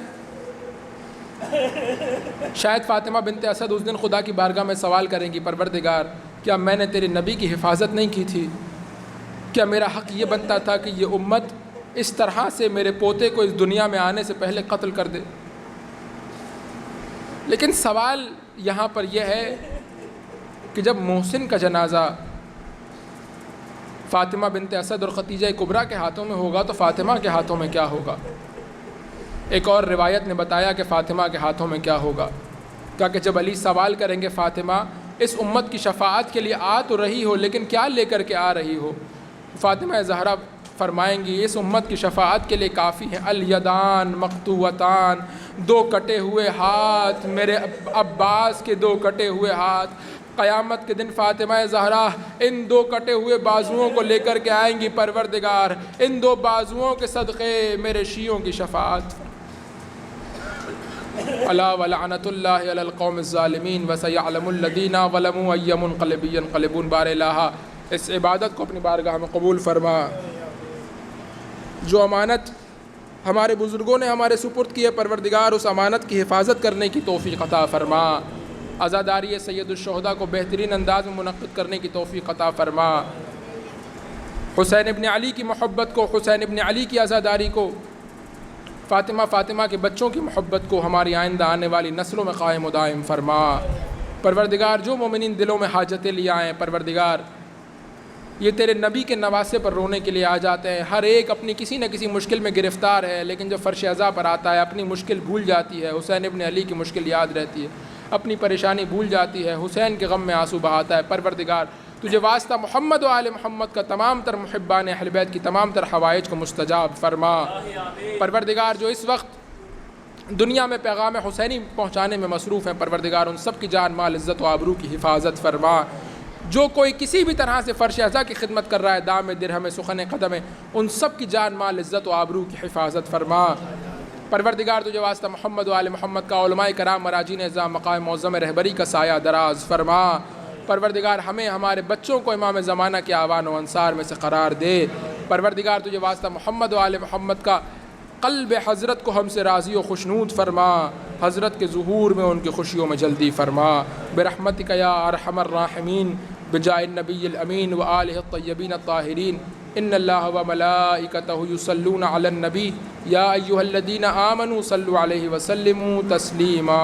شاید فاطمہ بنت اسد اس دن خدا کی بارگاہ میں سوال کریں گی، پروردگار کیا میں نے تیرے نبی کی حفاظت نہیں کی تھی؟ کیا میرا حق یہ بنتا تھا کہ یہ امت اس طرح سے میرے پوتے کو اس دنیا میں آنے سے پہلے قتل کر دے؟ لیکن سوال یہاں پر یہ ہے کہ جب محسن کا جنازہ فاطمہ بنت اسد اور ختیجہ کبریٰ کے ہاتھوں میں ہوگا تو فاطمہ کے ہاتھوں میں کیا ہوگا؟ ایک اور روایت نے بتایا کہ فاطمہ کے ہاتھوں میں کیا ہوگا، کہا کہ جب علی سوال کریں گے فاطمہ اس امت کی شفاعت کے لیے آ تو رہی ہو لیکن کیا لے کر کے آ رہی ہو؟ فاطمہ زہرا فرمائیں گی اس امت کی شفاعت کے لیے کافی ہیں الیدان مقطوعتان، دو کٹے ہوئے ہاتھ، میرے عباس کے دو کٹے ہوئے ہاتھ۔ قیامت کے دن فاطمہ زہرا ان دو کٹے ہوئے بازوؤں کو لے کر کے آئیں گی، پروردگار ان دو بازوؤں کے صدقے میرے شیعوں کی شفاعت۔ الا ولعنۃ اللہ علی القوم الظالمین وسیعلم الذین ظلموا ای منقلب ینقلبون۔ بار الہ اس عبادت کو اپنی بارگاہ میں قبول فرما۔ جو امانت ہمارے بزرگوں نے ہمارے سپرد کی ہے پروردگار اس امانت کی حفاظت کرنے کی توفیق عطا فرما۔ عزاداری سید الشہداء کو بہترین انداز میں منعقد کرنے کی توفیق عطا فرما۔ حسین ابن علی کی محبت کو، حسین ابن علی کی عزاداری کو، فاطمہ کے بچوں کی محبت کو ہماری آئندہ آنے والی نسلوں میں قائم و دائم فرما۔ پروردگار جو مومنین دلوں میں حاجتیں لے آئیں پروردگار یہ تیرے نبی کے نواسے پر رونے کے لیے آ جاتے ہیں، ہر ایک اپنی کسی نہ کسی مشکل میں گرفتار ہے، لیکن جب فرش عزا پر آتا ہے اپنی مشکل بھول جاتی ہے۔ حسین ابن علی کی مشکل یاد رہتی ہے، اپنی پریشانی بھول جاتی ہے، حسین کے غم میں آنسو بہاتا ہے۔ پروردگار تجھے واسطہ محمد و آل محمد کا تمام تر محبان اہل بیت کی تمام تر حوائج کو مستجاب فرما۔ پروردگار جو اس وقت دنیا میں پیغام حسینی پہنچانے میں مصروف ہیں پروردگار ان سب کی جان مال عزت و آبرو کی حفاظت فرما۔ جو کوئی کسی بھی طرح سے فرش عزا کی خدمت کر رہا ہے، دام درہم سخن قدم، ان سب کی جان مال عزت و آبرو کی حفاظت فرما۔ پروردگار تجھے واسطہ محمد و آل محمد کا علماء کرام مراجین اعظام مقام معظم رہبری کا سایہ دراز فرما۔ پروردگار ہمیں ہمارے بچوں کو امام زمانہ کے آوان و انصار میں سے قرار دے۔ پروردگار تجھے واسطہ محمد و آل محمد کا قلب حضرت کو ہم سے راضی و خوشنود فرما، حضرت کے ظہور میں ان کی خوشیوں میں جلدی فرما۔ برحمتک یا ارحم الراحمین بجاہ النبی الامین و آلہ الطیبین الطاہرین۔ ان اللہ و ملائکتہ یصلون علی النبی یا ایھا الذین آمنوا صلوا علیہ وسلموا تسلیما۔